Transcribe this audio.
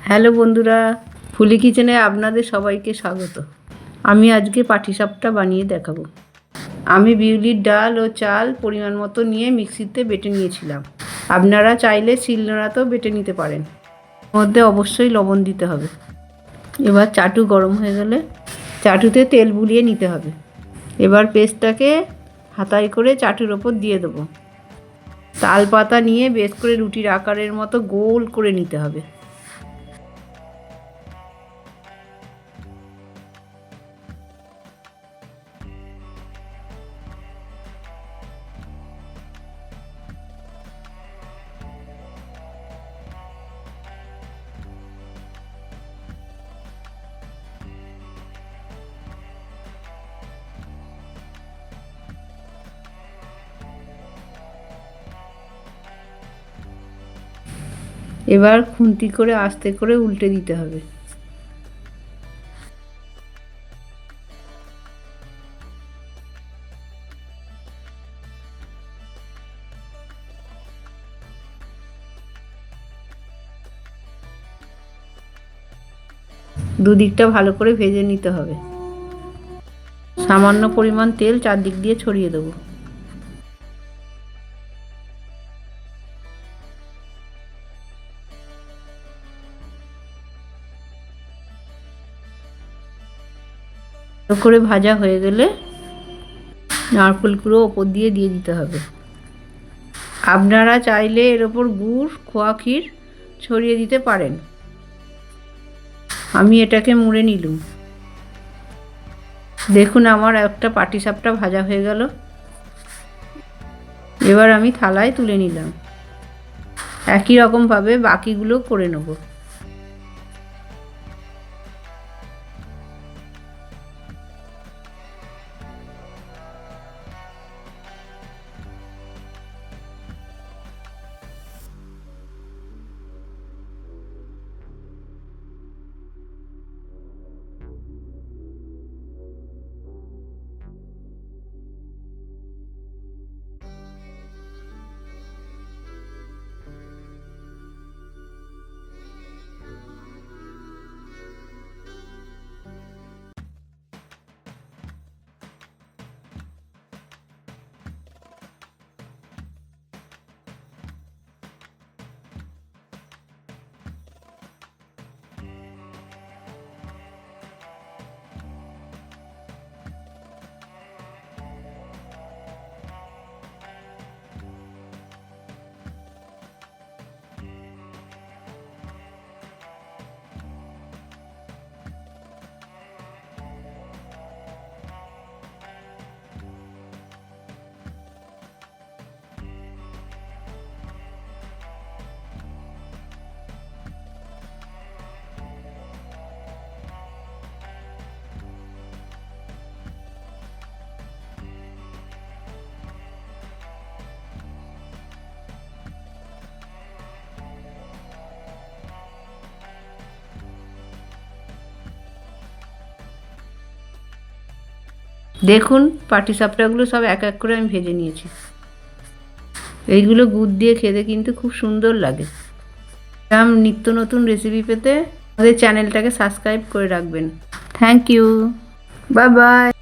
Hello বন্ধুরা, ফুলি কিচেনে আপনাদের সবাইকে স্বাগত। আমি আজকে পাটিসাপটা বানিয়ে দেখাবো। আমি বিউলির ডাল ও চাল পরিমাণ মতো নিয়ে মিক্সিতে বেটে নিয়েছিলাম। আপনারা চাইলে শিলনোড়াতেও বেটে নিতে পারেন। মধ্যে অবশ্যই লবণ দিতে হবে। এবার চাটু গরম হয়ে গেলে চাটুতে তেল বুলিয়ে নিতে হবে। এবার পেস্টটাকে হাতায় করে চাটুর ওপর দিয়ে দেবো। তাল পাতা নিয়ে বেশ করে রুটির আকারের মতো গোল করে নিতে হবে। এবার খুন্তি করে আস্তে করে উল্টে দিতে হবে। দুদিকটা ভালো করে ভেজে নিতে হবে। সামান্য পরিমাণ তেল চারদিক দিয়ে ছড়িয়ে দেবো। ভালো করে ভাজা হয়ে গেলে নারকেল কুড়ো ওপর দিয়ে দিতে হবে। আপনারা চাইলে এর ওপর গুড়, খোয়া ক্ষীর ছড়িয়ে দিতে পারেন। আমি এটাকে মুড়ে নিলাম। দেখুন আমার একটা পাটিসাপটা ভাজা হয়ে গেল। এবার আমি থালায় তুলে নিলাম। একই রকমভাবে বাকিগুলো করে নেব। দেখুন পাটিসাপটাগুলো সব এক এক করে আমি ভেজে নিয়েছি। এইগুলো গুড় দিয়ে খেতে কিন্তু খুব সুন্দর লাগে। এরকম নিত্য নতুন রেসিপি পেতে আমাদের চ্যানেলটাকে সাবস্ক্রাইব করে রাখবেন। Thank you, bye by.